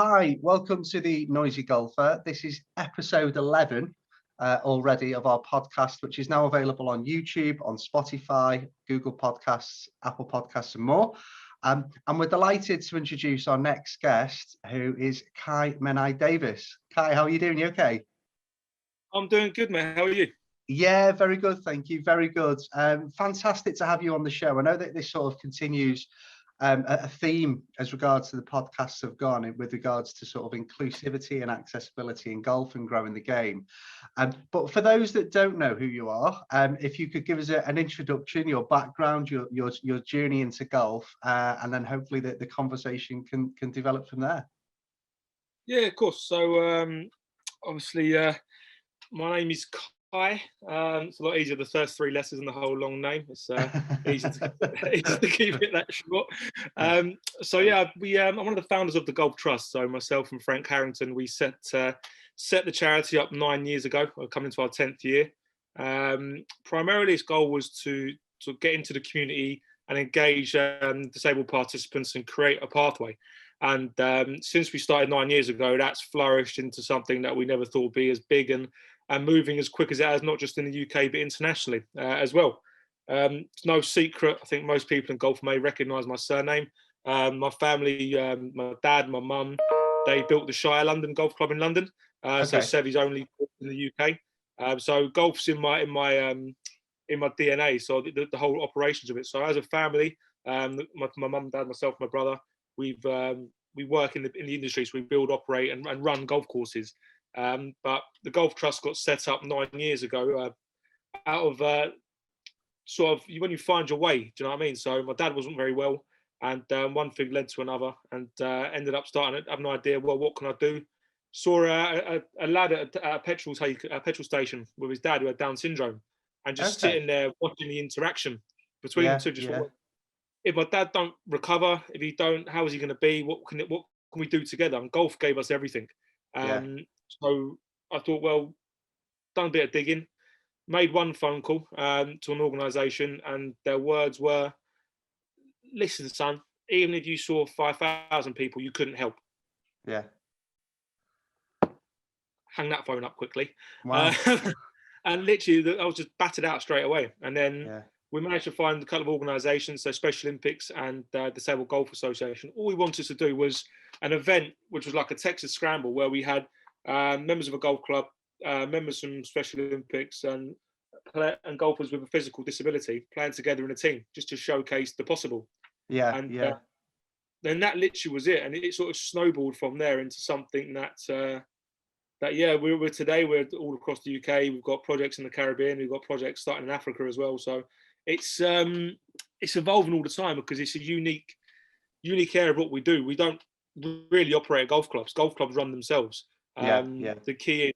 Hi, welcome to the Noisy Golfer. This is episode 11 already of our podcast, which is now available on YouTube, on Spotify, Google Podcasts, Apple Podcasts, and more. And we're delighted to introduce our next guest, who is Cae Menai-Davis. Cae, how are you doing? You okay? I'm doing good, man. How are you? Yeah, very good. Thank you. Very good. Fantastic to have you on the show. I know that this sort of continues a theme as regards to the podcasts have gone with regards to sort of inclusivity and accessibility in golf and growing the game. But for those that don't know who you are, if you could give us an introduction, your background, your journey into golf, and then hopefully the conversation can develop from there. Yeah, of course. So obviously, my name is Cae. It's a lot easier, the first three letters in the whole long name. It's easy to keep it that short. So yeah, I'm one of the founders of the Golf Trust. So myself and Frank Harrington, we set the charity up 9 years ago. We're coming to our 10th year. Primarily, its goal was to get into the community and engage disabled participants and create a pathway. And since we started 9 years ago, that's flourished into something that we never thought would be as big and moving as quick as it has, not just in the UK, but internationally as well. It's no secret. I think most people in golf may recognise my surname. My family, my dad, my mum, they built the Shire London Golf Club in London. So Sevy's only in the UK. So golf's in my DNA. So the whole operations of it. So as a family, my mum, dad, myself, my brother, we work in the industry. So we build, operate, and run golf courses. But the Golf Trust got set up 9 years ago out of sort of when you find your way. Do you know what I mean? So my dad wasn't very well, and one thing led to another, and ended up starting to have an idea. Well, what can I do? Saw a lad at a petrol station with his dad who had Down syndrome, and just sitting there watching the interaction between the two. Just thought, if my dad don't recover, if he don't, how is he going to be? What can we do together? And golf gave us everything. So I thought, well, done a bit of digging, made one phone call to an organisation, and their words were, listen, son, even if you saw 5,000 people, you couldn't help. Yeah. Hang that phone up quickly. Wow. And literally, I was just battered out straight away. And then we managed to find a couple of organisations, so Special Olympics and Disabled Golf Association. All we wanted to do was an event, which was like a Texas Scramble, where we had members of a golf club, members from Special Olympics, and golfers with a physical disability playing together in a team, just to showcase the possible. Then that literally was it, and it sort of snowballed from there into something that we're today. We're all across the UK. We've got projects in the Caribbean. We've got projects starting in Africa as well. So it's evolving all the time, because it's a unique area of what we do. We don't really operate golf clubs. Golf clubs run themselves. The key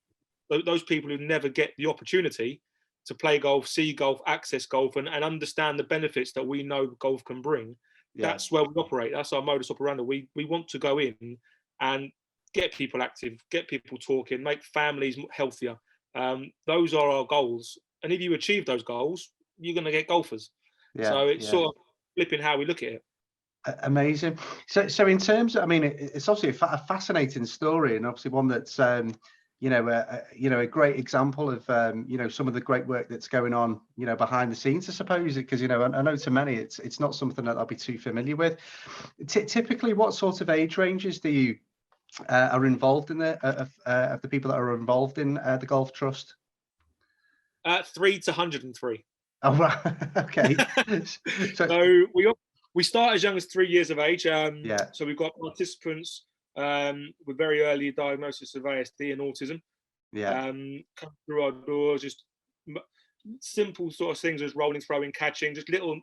is those people who never get the opportunity to play golf, see golf, access golf, and understand the benefits that we know golf can bring. That's where we operate. That's our modus operandi. We want to go in and get people active, get people talking, make families healthier. Those are our goals. And if you achieve those goals, you're going to get golfers. So it's sort of flipping how we look at it. Amazing. So in terms of, I mean, it's obviously a fascinating story, and obviously one that's a great example of some of the great work that's going on behind the scenes, I suppose, because I know to many it's not something that I'll be too familiar with. Typically, what sort of age ranges do you are involved in of the people that are involved in the Golf Trust? 3 to 103. Oh, right. Okay. So we start as young as 3 years of age. So we've got participants with very early diagnosis of ASD and autism. Come through our doors, just simple sort of things as rolling, throwing, catching, just little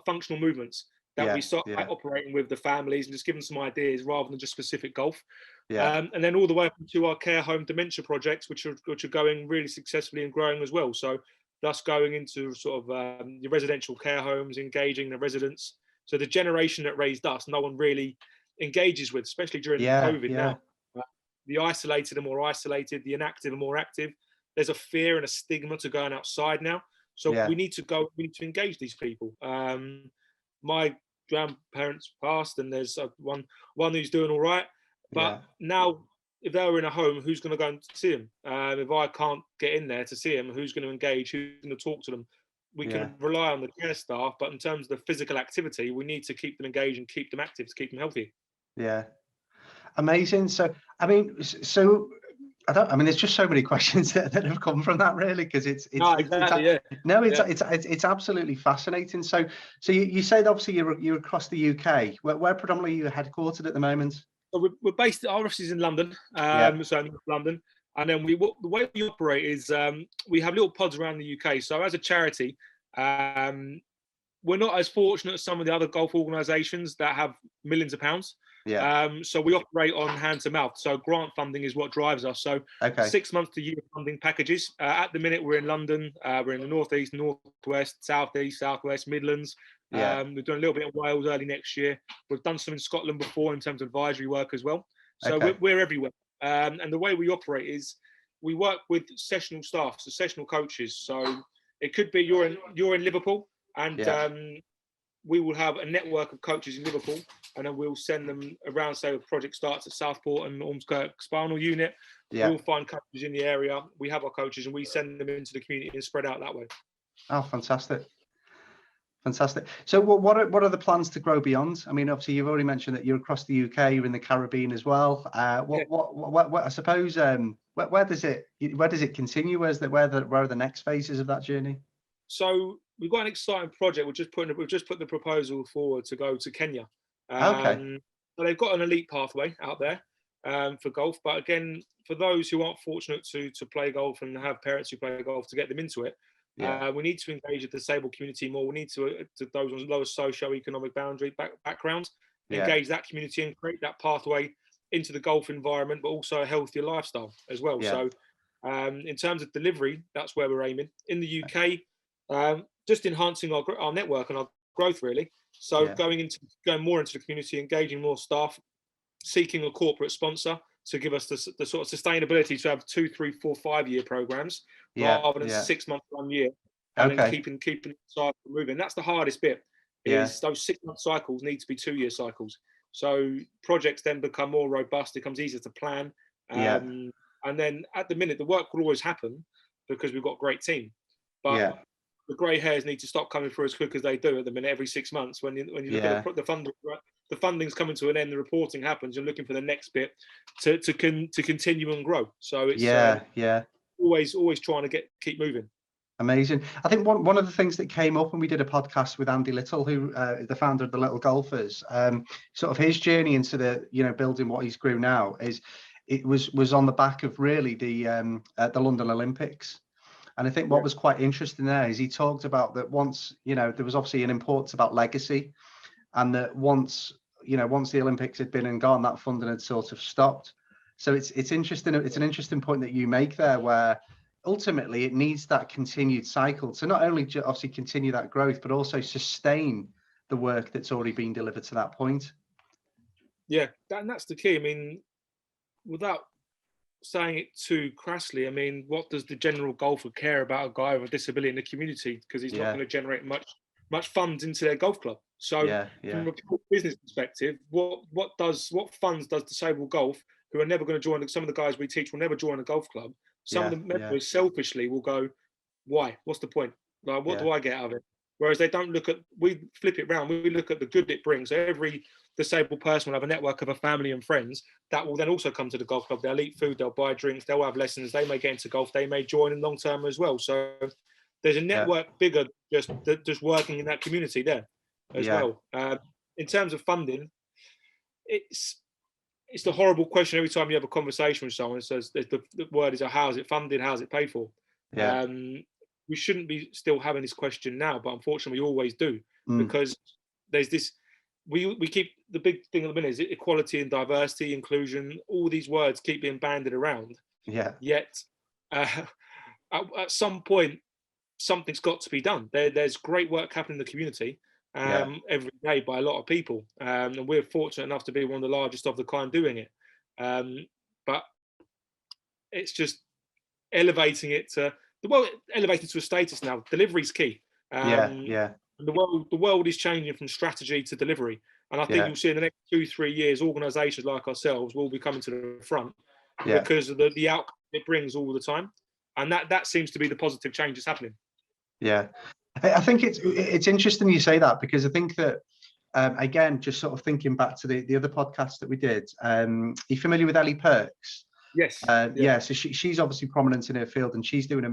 functional movements that we start operating with the families and just give them some ideas rather than just specific golf. And then all the way up to our care home dementia projects, which are going really successfully and growing as well. So thus going into sort of your residential care homes, engaging the residents. So the generation that raised us, no one really engages with, especially during COVID now. The isolated are more isolated, the inactive are more active. There's a fear and a stigma to going outside now. So we need to engage these people. My grandparents passed, and there's one who's doing all right. But now, if they were in a home, who's going to go and see them? If I can't get in there to see them, who's going to engage? Who's going to talk to them? We can rely on the care staff, but in terms of the physical activity, we need to keep them engaged and keep them active to keep them healthy. Yeah. Amazing. So, I mean, there's just so many questions that have come from that, really, because it's absolutely fascinating. So you said obviously you're across the UK. Where predominantly are you headquartered at the moment? So we're based. Our office is in London, so in London, and then the way we operate is we have little pods around the UK. So as a charity, we're not as fortunate as some of the other golf organisations that have millions of pounds. So we operate on hand to mouth. So grant funding is what drives us. So 6 months to year funding packages. At the minute, we're in London. We're in the northeast, northwest, southeast, southwest, Midlands. We're doing a little bit in Wales early next year. We've done some in Scotland before in terms of advisory work as well. So we're everywhere. And the way we operate is we work with sessional staff, so sessional coaches. So it could be you're in Liverpool, and we will have a network of coaches in Liverpool, and then we'll send them around. Say a project starts at Southport and Ormskirk Spinal Unit. We'll find coaches in the area. We have our coaches, and we send them into the community and spread out that way. Oh, fantastic. Fantastic. So what are the plans to grow beyond? I mean, obviously you've already mentioned that you're across the UK, you're in the Caribbean as well. What I suppose, where does it continue? Where are the next phases of that journey? So we've got an exciting project. We've just put the proposal forward to go to Kenya. So they've got an elite pathway out there for golf, but again, for those who aren't fortunate to play golf and have parents who play golf, to get them into it, we need to engage the disabled community more. We need to those on lower socio-economic boundary backgrounds, engage that community and create that pathway into the golf environment, but also a healthier lifestyle as well. So in terms of delivery, that's where we're aiming. In the UK, just enhancing our network and our growth, really. So going more into the community, engaging more staff, seeking a corporate sponsor to give us the sort of sustainability to have 2, 3, 4, 5 year programs rather than 6 months, 1 year, and then keeping the cycle moving. That's the hardest bit. Is those 6 month cycles need to be 2 year cycles. So projects then become more robust. It becomes easier to plan. And then at the minute, the work will always happen because we've got a great team. But the grey hairs need to stop coming through as quick as they do at the minute. Every 6 months, when you look at the funding, the funding's coming to an end, the reporting happens. You're looking for the next bit to continue and grow. So it's always trying to keep moving. Amazing. I think one of the things that came up when we did a podcast with Andy Little, who the founder of the Little Golfers, sort of his journey into the building what he's grew now was on the back of really the London Olympics. And I think what was quite interesting there is he talked about that once, there was obviously an importance about legacy, and that once the Olympics had been and gone, that funding had sort of stopped. So it's interesting. It's an interesting point that you make there, where ultimately it needs that continued cycle to not only obviously continue that growth, but also sustain the work that's already been delivered to that point. Yeah, and that's the key. I mean, without saying it too crassly, I mean, what does the general golfer care about a guy with a disability in the community? Because he's not going to generate much funds into their golf club. So from a business perspective, what funds does disabled golf, who are never going to join? Some of the guys we teach will never join a golf club. Some of the members selfishly will go, why? What's the point? Like, what do I get out of it? Whereas they don't look at, we flip it around, we look at the good it brings. So every disabled person will have a network of a family and friends that will then also come to the golf club. They'll eat food, they'll buy drinks, they'll have lessons, they may get into golf, they may join in long term as well. So there's a network bigger just working in that community there as well. In terms of funding, it's the horrible question every time you have a conversation with someone. It says the word is, how is it funded? How is it paid for? We shouldn't be still having this question now, but unfortunately we always do, because there's this, we keep, the big thing at the minute is equality and diversity, inclusion, all these words keep being banded around. Yet at some point, something's got to be done. There's great work happening in the community every day by a lot of people. And we're fortunate enough to be one of the largest of the kind doing it. But it's just elevating it to, elevated to a status now. Delivery's key. The world is changing from strategy to delivery. And I think you'll see in the next 2-3 years, organisations like ourselves will be coming to the front because of the outcome it brings all the time. And that seems to be the positive change that's happening. Yeah, I think it's interesting you say that, because I think that again, just sort of thinking back to the other podcast that we did, are you familiar with Ellie Perks? Yes. Yeah, so she's obviously prominent in her field, and she's doing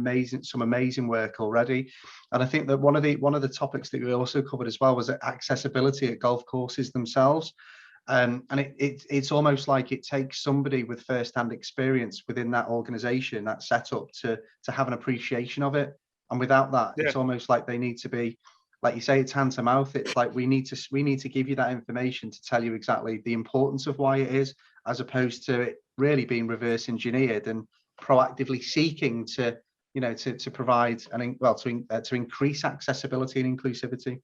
some amazing work already. And I think that one of the topics that we also covered as well was accessibility at golf courses themselves. And it's almost like it takes somebody with first-hand experience within that organization, that setup, to have an appreciation of it. And without that, it's almost like they need to be, like you say, it's hand to mouth. It's like we need to give you that information to tell you exactly the importance of why it is, as opposed to it really being reverse engineered and proactively seeking to provide to increase accessibility and inclusivity.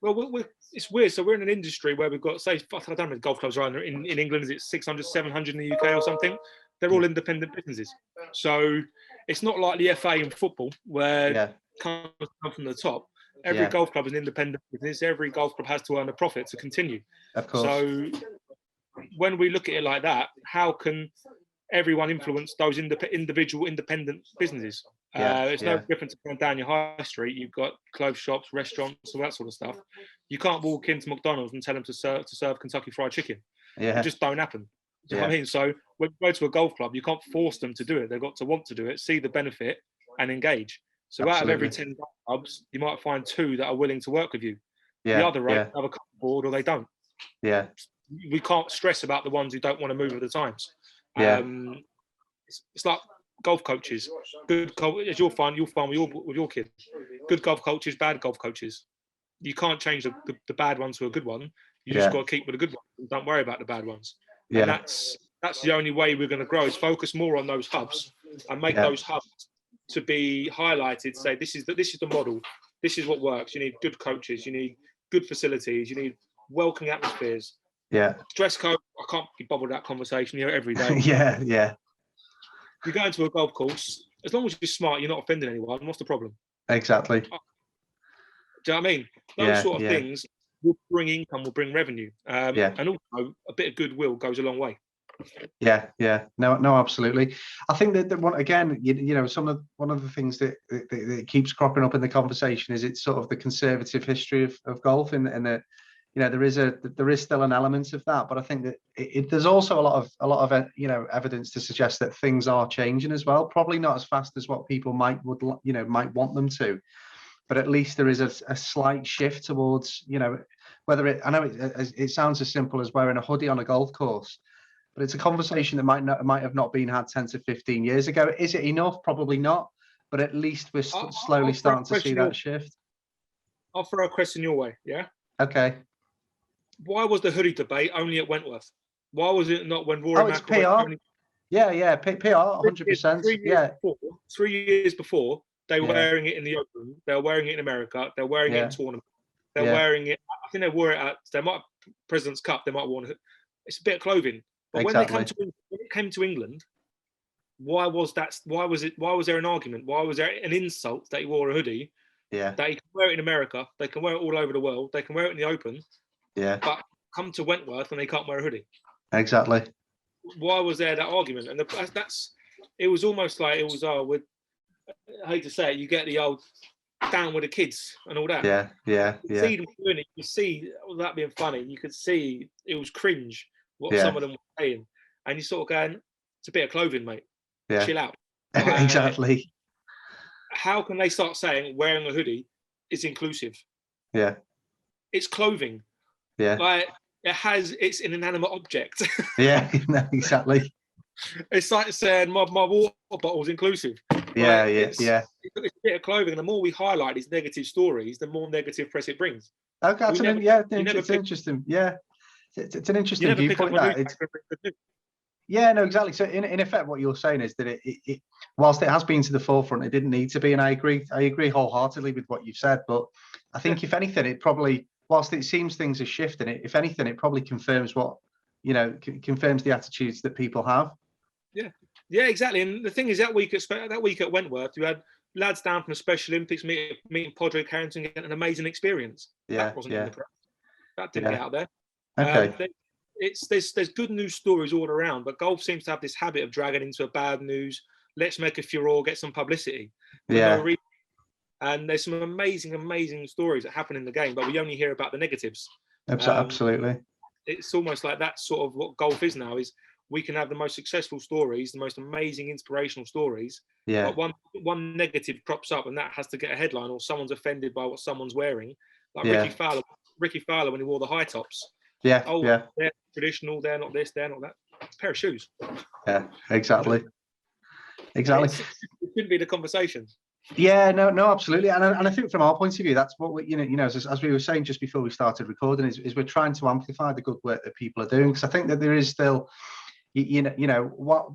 Well, it's weird. So we're in an industry where we've got, say, I don't know if golf clubs are in England, is it 600, 700 in the UK or something? They're all independent businesses. So it's not like the FA in football where come from the top. Every golf club is an independent business. Every golf club has to earn a profit to continue. Of course. So when we look at it like that, how can everyone influence those individual independent businesses? It's no different to going down your high street. You've got clothes shops, restaurants, all that sort of stuff. You can't walk into McDonald's and tell them to serve Kentucky Fried Chicken. It just don't happen. Do you know what I mean? So when you go to a golf club, you can't force them to do it. They've got to want to do it, see the benefit, and engage. So out of every 10 golf clubs, you might find 2 that are willing to work with you. The other 8 have a couple board or they don't. We can't stress about the ones who don't want to move with the times. It's like golf coaches. Good golf, as you'll find with your kids. Good golf coaches, bad golf coaches. You can't change the bad ones to a good one. You just got to keep with the good ones. Don't worry about the bad ones. And that's the only way we're going to grow, is focus more on those hubs and make those hubs to be highlighted. Say this is the model. This is what works. You need good coaches. You need good facilities. You need welcoming atmospheres. Dress code. I can't be bothered with that conversation here every day. You go into a golf course, as long as you're smart, you're not offending anyone. What's the problem? Exactly. Do you know what I mean? Those sort of things will bring income, will bring revenue, and also a bit of goodwill goes a long way. No, absolutely. I think that one again, one of the things that keeps cropping up in the conversation is it's sort of the conservative history of golf, and that there is still an element of that, but I think that there's also a lot of evidence to suggest that things are changing as well. Probably not as fast as what people might want them to, but at least there is a slight shift towards whether it sounds as simple as wearing a hoodie on a golf course, but it's a conversation that might have not been had 10 to 15 years ago. Is it enough? Probably not, but at least we're slowly starting to see that shift. I'll throw a question your way. Yeah. Okay. Why was the hoodie debate only at Wentworth? Why was it not when Rory it's PR. PR, 100%. 3 years before, they were wearing it in the Open. They were wearing it in America. They're wearing it in tournaments. They're wearing it. I think they wore it at. They might President's Cup. They might have worn it. It's a bit of clothing. But when it came to England, why was that? Why was there an argument? Why was there an insult that he wore a hoodie? That he can wear it in America. They can wear it all over the world. They can wear it in the Open. But come to Wentworth and they can't wear a hoodie. Exactly. Why was there that argument? And it was almost like it was. I hate to say it, you get the old down with the kids and all that. You see them doing it. You see that being funny. You could see it was cringe what some of them were saying, and you sort of going, "It's a bit of clothing, mate. Chill out." Exactly. How can they start saying wearing a hoodie is inclusive? It's clothing. Like it's an inanimate object. Exactly. It's like saying my water bottle's inclusive. It's a bit of clothing. And the more we highlight these negative stories, the more negative press it brings. Okay, it's interesting. It's an interesting viewpoint. No, exactly. So in effect, what you're saying is that it whilst it has been to the forefront, it didn't need to be, and I agree wholeheartedly with what you've said. But I think if anything, it probably, whilst it seems things are shifting, if anything, it probably confirms confirms the attitudes that people have. Yeah, exactly. And the thing is, that week at Wentworth, you had lads down from the Special Olympics meeting Padre Carrington, getting an amazing experience. That wasn't in the press. That didn't get out there. Okay. There's good news stories all around, but golf seems to have this habit of dragging into a bad news. Let's make a furore, get some publicity for no reason. And there's some amazing stories that happen in the game, but we only hear about the negatives. Absolutely. It's almost like that's sort of what golf is now, is we can have the most successful stories, the most amazing inspirational stories, but one negative crops up and that has to get a headline, or someone's offended by what someone's wearing. Like Ricky Fowler when he wore the high tops. They're traditional, they're not this, they're not that. It's a pair of shoes. Yeah, exactly. It shouldn't be the conversation. Yeah, no, absolutely, and I think from our point of view, that's what we, as we were saying just before we started recording, is we're trying to amplify the good work that people are doing, because I think that there is still, what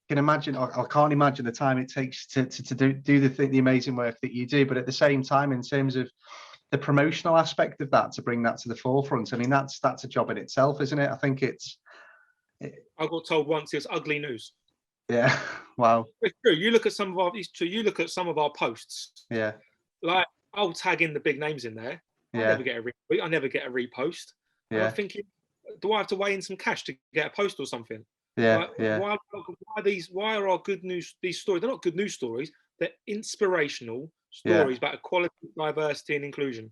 can imagine, or I can't imagine the time it takes to do the amazing work that you do, but at the same time, in terms of the promotional aspect of that, to bring that to the forefront, I mean, that's a job in itself, isn't it? I think I got told once it was ugly news. Yeah. Wow. It's true. You look at some of our posts. Yeah. Like, I'll tag in the big names in there. I never get a retweet. I never get a repost. Yeah. And I'm thinking, do I have to weigh in some cash to get a post or something? Yeah. Why are our good news, these stories? They're not good news stories. They're inspirational stories about equality, diversity, and inclusion.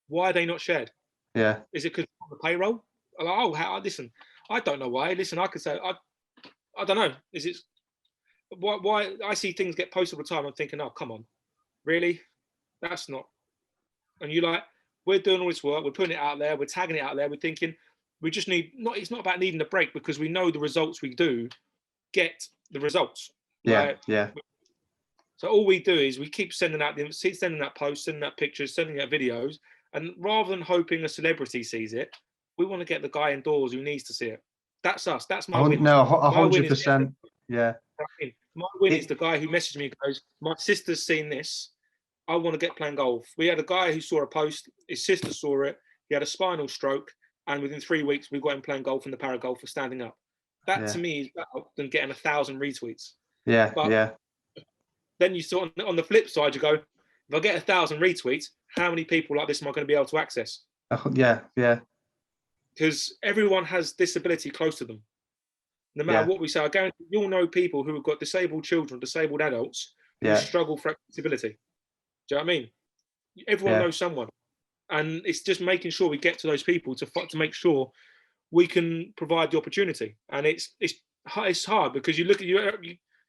Why are they not shared? Yeah. Is it because of the payroll? Like, listen, I don't know why. Listen, I could say, I don't know. Is it why I see things get posted all the time? I'm thinking, oh, come on, really? That's not. And you like, we're doing all this work, we're putting it out there, we're tagging it out there, we're thinking, we just need it's not about needing a break, because we know the results we do get the results. Yeah. So all we do is we keep sending out posts, sending out pictures, sending out videos, and rather than hoping a celebrity sees it, we want to get the guy indoors who needs to see it. That's us. That's my win. No, 100%. Yeah. My win is the guy who messaged me and goes, my sister's seen this. I want to get playing golf. We had a guy who saw a post. His sister saw it. He had a spinal stroke. And within 3 weeks, we got him playing golf in the Paragolf for standing up. That to me is better than getting 1,000 retweets. Yeah. But then you saw on the flip side, you go, if I get 1,000 retweets, how many people like this am I going to be able to access? Yeah. Because everyone has disability close to them. No matter what we say, I guarantee you'll know people who have got disabled children, disabled adults who struggle for accessibility. Do you know what I mean? Everyone knows someone. And it's just making sure we get to those people to make sure we can provide the opportunity. And it's hard, because you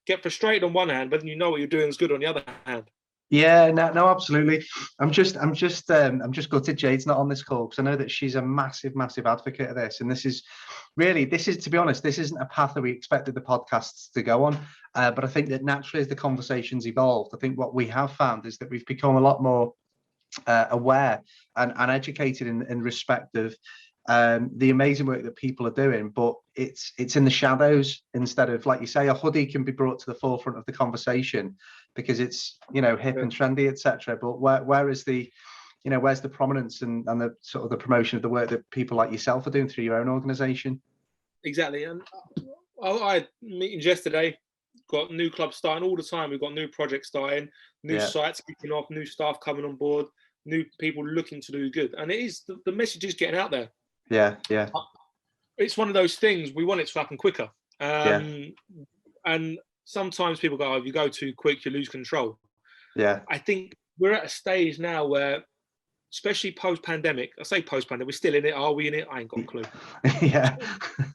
get frustrated on one hand, but then you know what you're doing is good on the other hand. Yeah, no, absolutely. I'm just gutted Jade's not on this call, because I know that she's a massive advocate of this. And this is, to be honest, this isn't a path that we expected the podcasts to go on. But I think that naturally, as the conversations evolved, I think what we have found is that we've become a lot more aware and educated in respect of the amazing work that people are doing, but it's in the shadows, instead of, like you say, a hoodie can be brought to the forefront of the conversation because it's hip and trendy, etc. But where is the where's the prominence and the sort of the promotion of the work that people like yourself are doing through your own organization? Exactly. And I had meetings yesterday, got new clubs starting all the time. We've got new projects starting, new sites kicking off, new staff coming on board, new people looking to do good. And it is, the message is getting out there. Yeah. It's one of those things, we want it to happen quicker. And sometimes people go, if you go too quick, you lose control. Yeah. I think we're at a stage now where, especially post-pandemic, I say post-pandemic, we're still in it. Are we in it? I ain't got a clue. Yeah.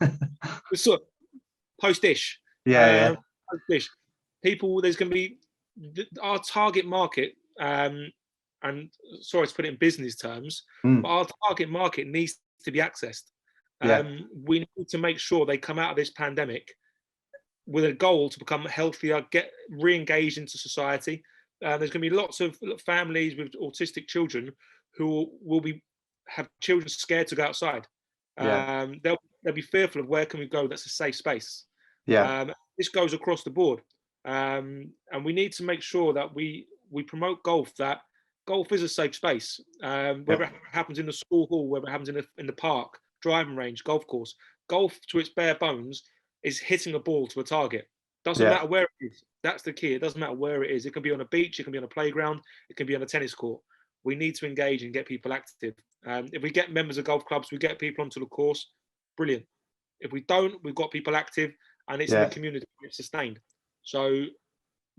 We're sort of post-ish. Post-ish. People, there's going to be our target market, and sorry to put it in business terms, but our target market needs to be accessed. We need to make sure they come out of this pandemic with a goal to become healthier, get re-engaged into society. There's going to be lots of families with autistic children who will have children scared to go outside. They'll be fearful of, where can we go that's a safe space. This goes across the board, and we need to make sure that we promote golf, that golf is a safe space, whether it happens in the school hall, whether it happens in the park, driving range, golf course. Golf, to its bare bones, is hitting a ball to a target. Doesn't matter where it is. That's the key. It doesn't matter where it is. It can be on a beach, it can be on a playground, it can be on a tennis court. We need to engage and get people active. If we get members of golf clubs, we get people onto the course, brilliant. If we don't, we've got people active, and it's in the community, it's sustained. So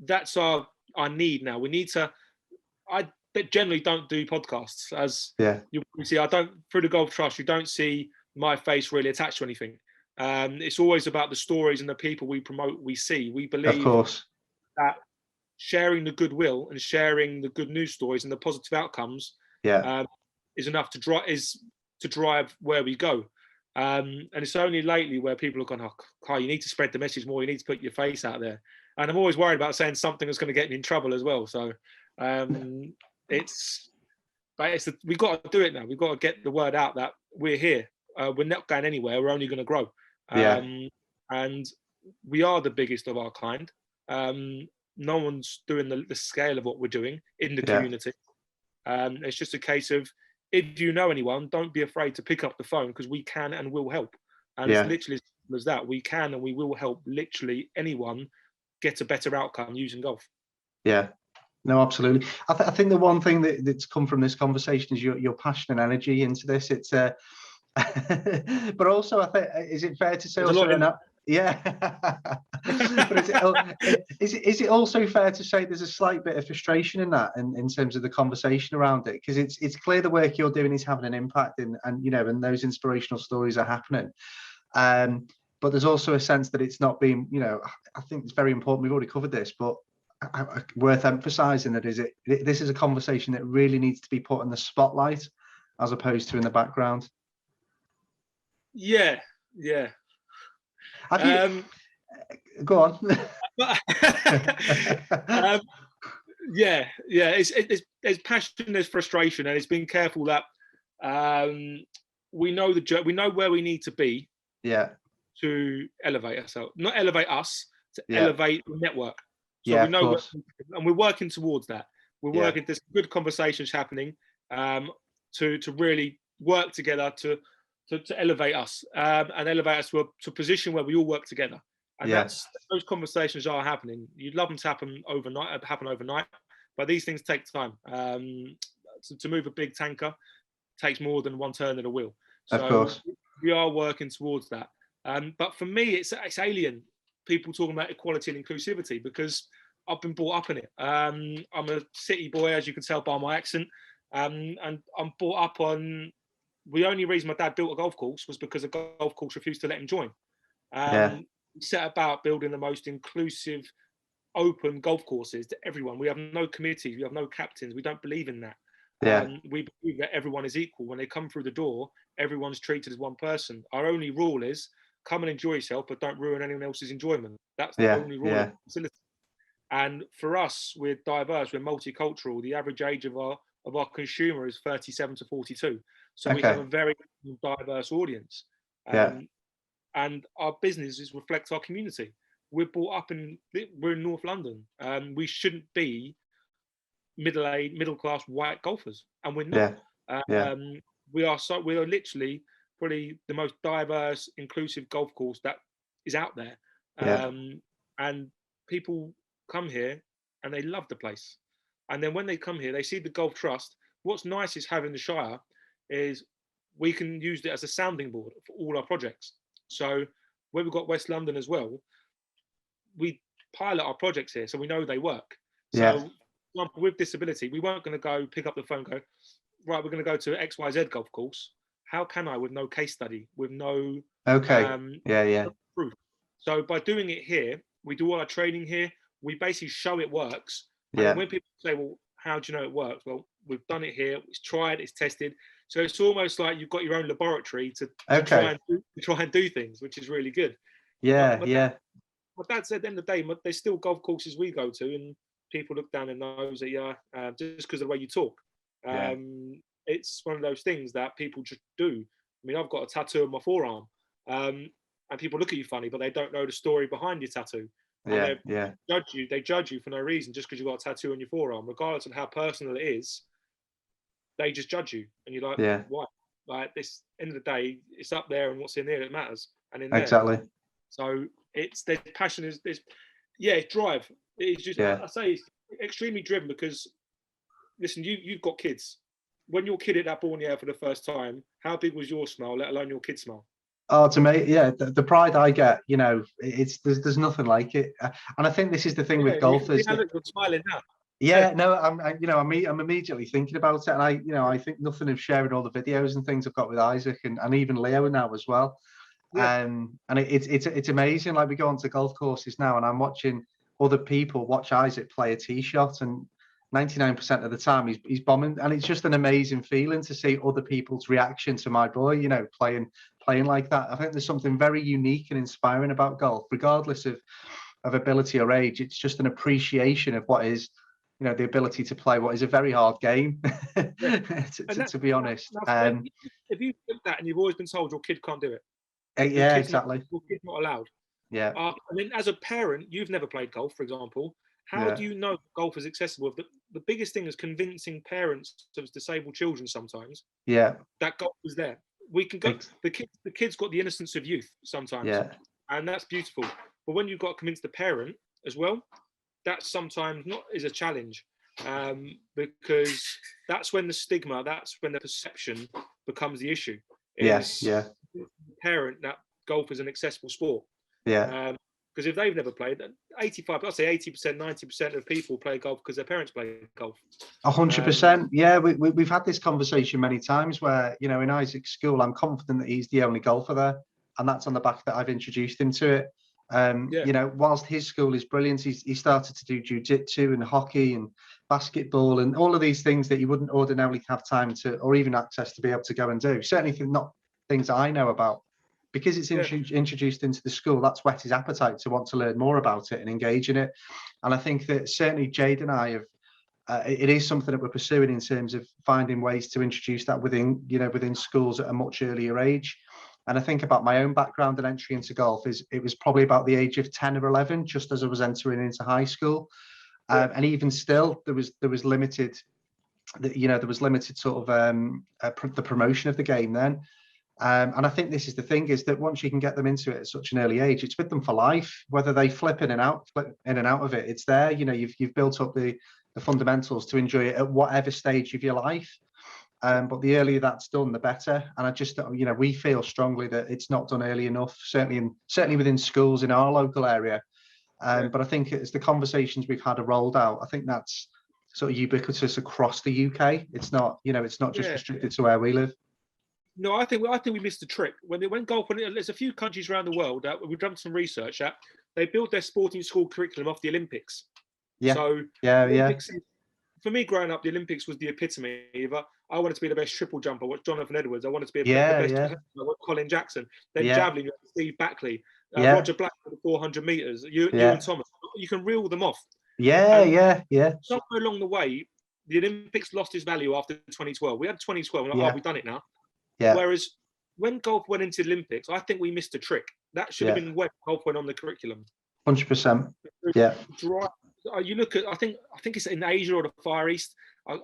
that's our need now. We need to. I generally don't do podcasts, as you see. I don't, through the Golf Trust, you don't see my face really attached to anything. It's always about the stories and the people we promote. We see. We believe, of course, that sharing the goodwill and sharing the good news stories and the positive outcomes is enough to drive where we go. And it's only lately where people have gone, oh, Cae, you need to spread the message more. You need to put your face out there. And I'm always worried about saying something that's going to get me in trouble as well. So we've got to do it now. We've got to get the word out that we're here. We're not going anywhere. We're only going to grow. And we are the biggest of our kind. No one's doing the scale of what we're doing in the community. It's just a case of, if you know anyone, don't be afraid to pick up the phone, because we can and will help. And it's literally as simple as that. We can and we will help literally anyone get a better outcome using golf. Yeah, no, absolutely. I think the one thing that's come from this conversation is your passion and energy into this. It's but also, I think, is it fair to say There's also but is it also fair to say there's a slight bit of frustration in that, in terms of the conversation around it? Because it's clear the work you're doing is having an impact, and those inspirational stories are happening. But there's also a sense that it's not being, I think it's very important. We've already covered this, but worth emphasizing that this is a conversation that really needs to be put in the spotlight as opposed to in the background. Yeah. Go on. There's passion, there's frustration, and it's being careful that we know where we need to be. To elevate ourselves, not elevate us, to elevate the network. So we know, and we're working towards that. We're working. There's good conversations happening to really work together to elevate us and elevate us to a position where we all work together. And those conversations are happening. You'd love them to happen overnight, but these things take time. To move a big tanker takes more than one turn of the wheel. So of course, we are working towards that. But for me, it's alien, people talking about equality and inclusivity, because I've been brought up in it. I'm a city boy, as you can tell by my accent, and I'm brought up on. The only reason my dad built a golf course was because a golf course refused to let him join. We set about building the most inclusive, open golf courses to everyone. We have no committees, we have no captains. We don't believe in that. We believe that everyone is equal. When they come through the door, everyone's treated as one person. Our only rule is, come and enjoy yourself, but don't ruin anyone else's enjoyment. That's the only rule of the facility. And for us, we're diverse, we're multicultural. The average age of our consumer is 37 to 42. So we have a very diverse audience. And our businesses reflect our community. We're brought up we're in North London. We shouldn't be middle class white golfers, and we're not. We are literally probably the most diverse, inclusive golf course that is out there. And people come here and they love the place. And then when they come here, they see the Golf Trust. What's nice is having the Shire is we can use it as a sounding board for all our projects. So when we've got West London as well, we pilot our projects here, so we know they work. So with disability, we weren't going to go pick up the phone and go, right, we're going to go to XYZ golf course. How can I, with no case study, with no proof? So by doing it here, we do all our training here. We basically show it works. And when people say, well, how do you know it works? Well, we've done it here. It's tried. It's tested. So it's almost like you've got your own laboratory to try and do things, which is really good. My dad said at the end of the day, there's still golf courses we go to, and people look down their nose at you just because of the way you talk. It's one of those things that people just do. I mean, I've got a tattoo on my forearm, and people look at you funny, but they don't know the story behind your tattoo. They judge you for no reason just because you've got a tattoo on your forearm, regardless of how personal it is. They just judge you, and you're like, why? Like, this end of the day, it's up there, and what's in there that matters. And in there, exactly. So it's their passion is it's drive. It's just, Yeah. I say it's extremely driven because, listen, you've got kids. When your kid hit that ball in the air for the first time, how big was your smile, let alone your kid's smile? Oh, to me, yeah, the pride I get, it's there's nothing like it, and I think this is the thing Yeah, with you can see golfers. how you're smiling now. Yeah, no, I'm immediately thinking about it, and I think nothing of sharing all the videos and things I've got with Isaac and even Leo now as well. Yeah. And it's amazing. Like we go onto golf courses now, and I'm watching other people watch Isaac play a tee shot, and 99% of the time he's bombing, and it's just an amazing feeling to see other people's reaction to my boy, playing like that. I think there's something very unique and inspiring about golf, regardless of ability or age. It's just an appreciation of what is, the ability to play what is a very hard game, Yeah. to be honest. If you look at that and you've always been told your kid can't do it, Yeah, exactly. your kid's not allowed. Yeah. I mean, as a parent, you've never played golf, for example. How Yeah. do you know golf is accessible? The biggest thing is convincing parents of disabled children sometimes Yeah. that golf is there. We can go. The kids got the innocence of youth sometimes, Yeah. and that's beautiful. But when you've got to convince the parent as well, that sometimes not is a challenge, because that's when the stigma, that's when the perception becomes the issue. Yes. Yeah. Parent that golf is an accessible sport. Yeah. Because if they've never played, 85, I'd say 80%, 90% of people play golf because their parents play golf. 100%. Yeah, we've had this conversation many times where, in Isaac's school, I'm confident that he's the only golfer there, and that's on the back that I've introduced him to it. Whilst his school is brilliant, he started to do jiu-jitsu and hockey and basketball and all of these things that you wouldn't ordinarily have time to, or even access to be able to go and do. Certainly not things that I know about. Because it's introduced into the school, that's whet his appetite to want to learn more about it and engage in it. And I think that certainly Jade and I have, it is something that we're pursuing in terms of finding ways to introduce that within schools at a much earlier age. And I think about my own background and entry into golf it was probably about the age of 10 or 11, just as I was entering into high school. And even still, there was limited, sort of the promotion of the game then. And I think this is the thing, is that once you can get them into it at such an early age, it's with them for life, whether they flip in and out of it. It's there, you've built up the fundamentals to enjoy it at whatever stage of your life. But the earlier that's done, the better. And I just, we feel strongly that it's not done early enough, certainly within schools in our local area. But I think as the conversations we've had are rolled out, I think that's sort of ubiquitous across the UK. It's not, just restricted to where we live. No, I think we missed the trick when golf. There's a few countries around the world that we've done some research at. They build their sporting school curriculum off the Olympics. Yeah. So Olympics, for me, growing up, the Olympics was the epitome. I wanted to be the best triple jumper. Watch Jonathan Edwards. I wanted to be the best. Colin Jackson. Then javelin, Steve Backley, Roger Black for the 400 meters. You and Thomas. You can reel them off. Yeah. Somewhere along the way, the Olympics lost its value after 2012. We had 2012, and we've done it now. Yeah. Whereas when golf went into the Olympics, I think we missed a trick. That should have been when golf went on the curriculum. 100%. Yeah. You look at, I think it's in Asia or the Far East. I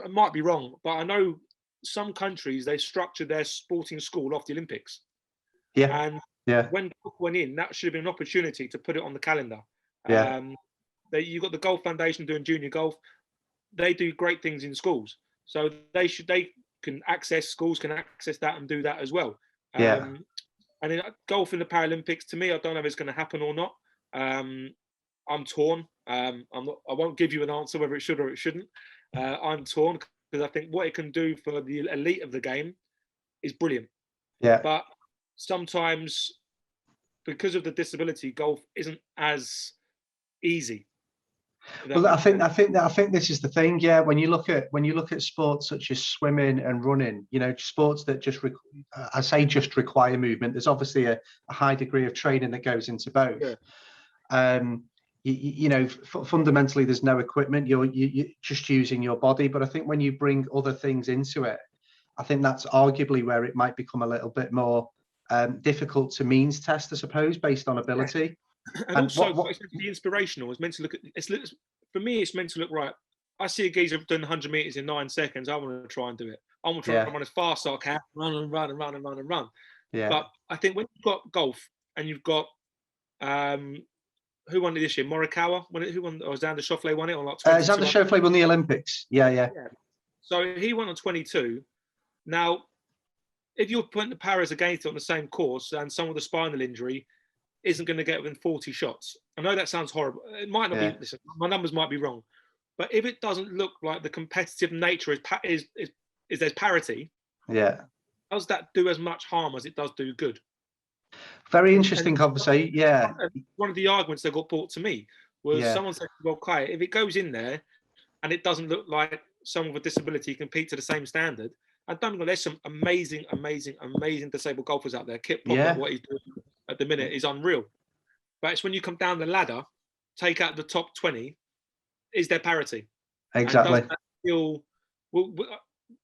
might be wrong, but I know some countries, they structured their sporting school off the Olympics. Yeah. And when golf went in, that should have been an opportunity to put it on the calendar. Yeah. You got the Golf Foundation doing junior golf. They do great things in schools, so schools can access that and do that as well. And then golf in the Paralympics, to me, I don't know if it's going to happen or not. I'm torn. I won't give you an answer whether it should or it shouldn't. I'm torn because I think what it can do for the elite of the game is brilliant. Yeah. But sometimes, because of the disability, golf isn't as easy. Well, I think this is the thing. Yeah, when you look at sports such as swimming and running, sports that just require movement. There's obviously a high degree of training that goes into both. Yeah. Fundamentally, there's no equipment. You're just using your body. But I think when you bring other things into it, I think that's arguably where it might become a little bit more difficult to means test, I suppose, based on ability. Yeah. And also, it's meant to be inspirational. It's meant to look at. For me, it's meant to look right. I see a geezer doing 100 meters in 9 seconds. I want to try and do it. I want to try and run as fast as I can, run and run and run and run and run. Yeah. But I think when you've got golf and you've got who won it this year? Morikawa won it. Who won? Or Xander Schauffele won it on like Xander 22. Schauffele won the Olympics. Yeah. So he won on 22. Now, if you're putting the Paris against it on the same course and someone with a spinal injury isn't going to get within 40 shots, I know that sounds horrible. It might not be. Listen, my numbers might be wrong, but if it doesn't look like the competitive nature is there's parity, does that do as much harm as it does do good? Very interesting conversation. Yeah. One of the arguments that got brought to me was someone said, well, Cae, if it goes in there and it doesn't look like someone with a disability compete to the same standard, I don't know, there's some amazing disabled golfers out there. Kip Popper, what he's doing at the minute is unreal. But it's when you come down the ladder, take out the top 20, is there parity? Exactly. And does that feel, well,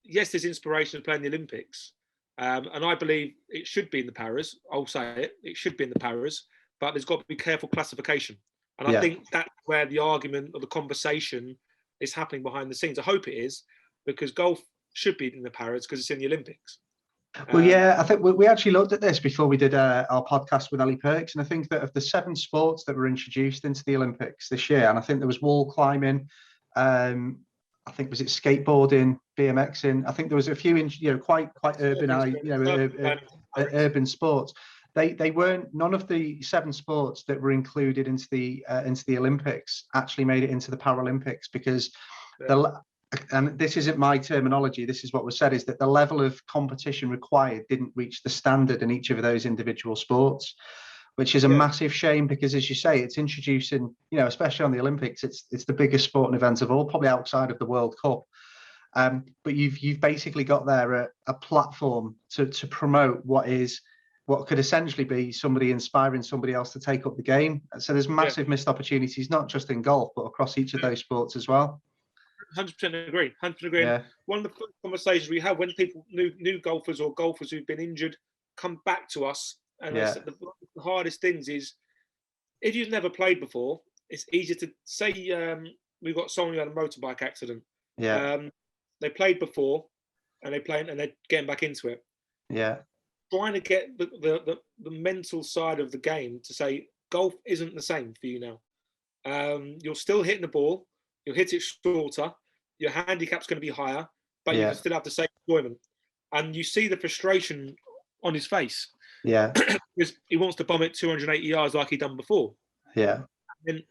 yes, there's inspiration to play in the Olympics. And I believe it should be in the Paras. I'll say it should be in the Paras, but there's got to be careful classification. And I think that's where the argument or the conversation is happening behind the scenes. I hope it is, because golf should be in the Paras because it's in the Olympics. Well, I think we actually looked at this before we did our podcast with Ali Perks, and I think that of the 7 sports that were introduced into the Olympics this year, and I think there was wall climbing, I think was it skateboarding, BMXing. I think there was a few, quite urban, urban sports. They weren't. None of the 7 sports that were included into the Olympics actually made it into the Paralympics because and this isn't my terminology, this is what was said, is that the level of competition required didn't reach the standard in each of those individual sports, which is a massive shame because, as you say, it's introducing, especially on the Olympics, it's the biggest sporting event of all, probably outside of the World Cup. But you've basically got there a platform to promote what could essentially be somebody inspiring somebody else to take up the game. So there's massive missed opportunities, not just in golf, but across each of those sports as well. 100% agree. 100% agree. Yeah. One of the first conversations we had when people, new golfers or golfers who've been injured, come back to us, and the hardest things is if you've never played before, it's easier to say. We've got someone who had a motorbike accident. They played before, and they're getting back into it. Yeah. Trying to get the mental side of the game to say golf isn't the same for you now. You're still hitting the ball. You'll hit it shorter. Your handicap's going to be higher, but you can still have the same enjoyment. And you see the frustration on his face. Yeah. Because he wants to bomb it 280 yards like he done before. Yeah. And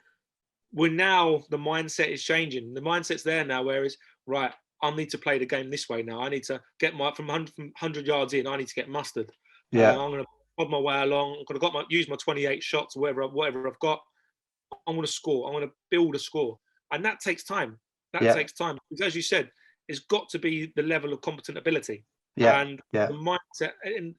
the mindset is changing. The mindset's there now, whereas, right, I need to play the game this way now. I need to get from 100 yards in, I need to get mustard. Yeah. I'm going to bob my way along. I'm going to use my 28 shots, whatever I've got. I'm going to score. I'm going to build a score. And that takes time. Takes time. Because as you said, it's got to be the level of competent ability. And the mindset. And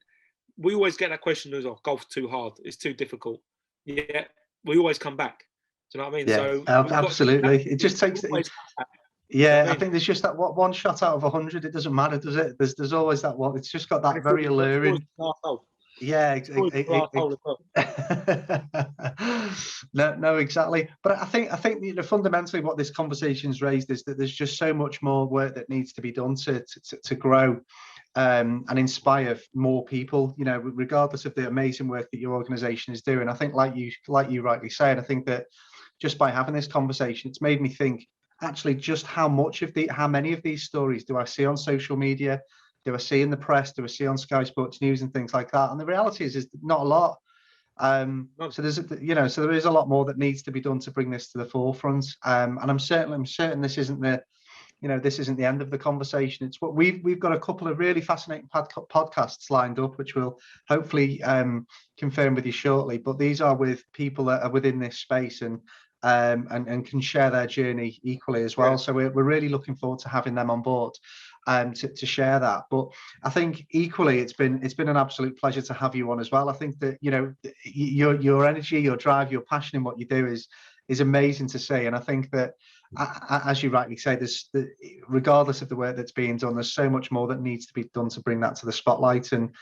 we always get that question, golf's too hard. It's too difficult. Yeah, we always come back. Do you know what I mean? Yeah, so absolutely. It just takes... I think there's just that one shot out of 100. It doesn't matter, does it? There's always that one. It's just got that very alluring... Yeah, exactly. No, exactly. But I think fundamentally what this conversation's raised is that there's just so much more work that needs to be done to grow and inspire more people. Regardless of the amazing work that your organisation is doing. I think, like you rightly said, I think that just by having this conversation, it's made me think actually just how many of these stories do I see on social media? Do I see in the press? Do I see on Sky Sports News and things like that? And the reality is not a lot. So there is a lot more that needs to be done to bring this to the forefront. And I'm certain this isn't the end of the conversation. It's what we've got a couple of really fascinating podcasts lined up, which we'll hopefully confirm with you shortly. But these are with people that are within this space and can share their journey equally as well. So we're really looking forward to having them on board. To share that. But I think equally it's been an absolute pleasure to have you on as well. I think that your energy, your drive, your passion in what you do is amazing to see. And I think that as you rightly say, regardless of the work that's being done, there's so much more that needs to be done to bring that to the spotlight. And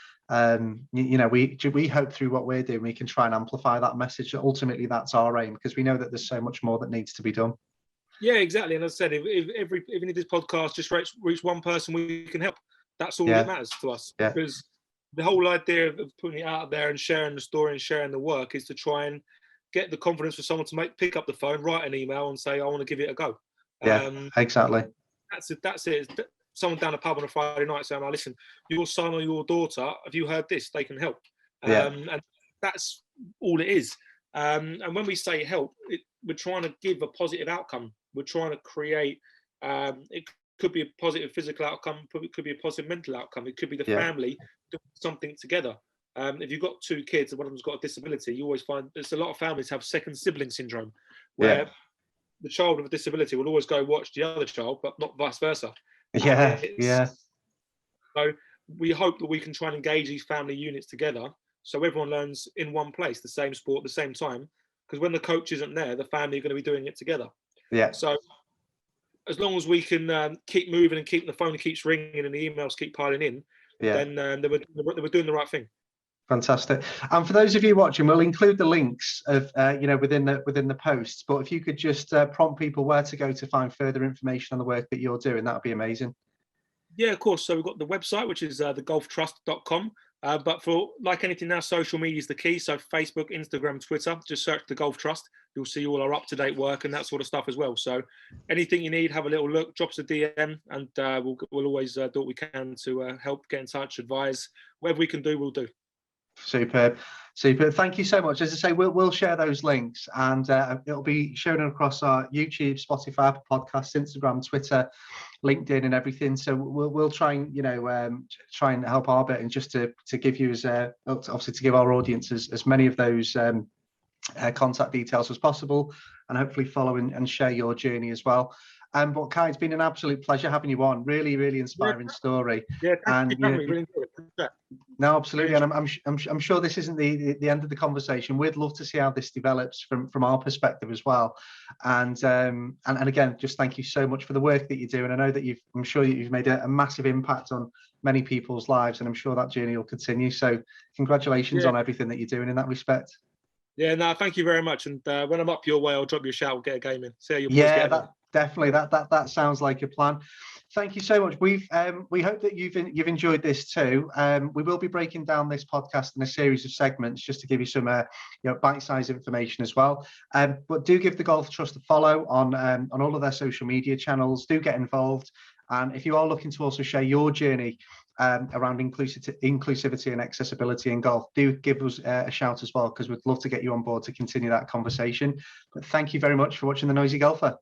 we hope through what we're doing we can try and amplify that message. Ultimately that's our aim, because we know that there's so much more that needs to be done. Yeah, exactly. And as I said, even if this podcast just reach one person we can help, that's all that matters to us. Because the whole idea of putting it out there and sharing the story and sharing the work is to try and get the confidence for someone to pick up the phone, write an email, and say, "I want to give it a go." Yeah, exactly. That's it. That's it. Someone down a pub on a Friday night saying, "Oh, listen, your son or your daughter, have you heard this? They can help." Yeah. And that's all it is. And when we say help, we're trying to give a positive outcome. We're trying to create. It could be a positive physical outcome. It could be a positive mental outcome. It could be the family doing something together. If you've got 2 kids and one of them's got a disability, you always find there's a lot of families have second sibling syndrome, where the child with a disability will always go watch the other child, but not vice versa. Yeah. So we hope that we can try and engage these family units together, so everyone learns in one place, the same sport, the same time. Because when the coach isn't there, the family are going to be doing it together. Yeah. So as long as we can keep moving and keep the phone keeps ringing and the emails keep piling in, then we're doing the right thing. Fantastic. And for those of you watching, we'll include the links of within the posts. But if you could just prompt people where to go to find further information on the work that you're doing, that would be amazing. Yeah, of course. So we've got the website, which is thegolftrust.com. But for like anything now, social media is the key. So Facebook, Instagram, Twitter, just search the Golf Trust. You'll see all our up-to-date work and that sort of stuff as well. So anything you need, have a little look, drop us a DM, and we'll always do what we can to help, get in touch, advise. Whatever we can do, we'll do. Superb. Thank you so much. As I say, we'll share those links, and it'll be shown across our YouTube, Spotify, Apple Podcasts, Instagram, Twitter, LinkedIn, and everything. So we'll try and try and help our bit, and just to give you obviously to give our audience as many of those contact details as possible, and hopefully follow and share your journey as well. But Cae, it's been an absolute pleasure having you on. Really, really inspiring story. Yeah, thank you for having me. Really enjoyed it. No, absolutely, and I'm sure this isn't the end of the conversation. We'd love to see how this develops from our perspective as well. And again, just thank you so much for the work that you do. And I know that I'm sure you've made a massive impact on many people's lives, and I'm sure that journey will continue. So congratulations on everything that you're doing in that respect. Yeah, no, thank you very much. And when I'm up your way, I'll drop you a shout. We'll get a game in. See how your boys get on. Definitely. That sounds like a plan. Thank you so much. We hope that you've enjoyed this too. We will be breaking down this podcast in a series of segments just to give you some bite-sized information as well. But do give the Golf Trust a follow on all of their social media channels. Do get involved. And if you are looking to also share your journey around inclusivity and accessibility in golf, do give us a shout as well, because we'd love to get you on board to continue that conversation. But thank you very much for watching The Noisy Golfer.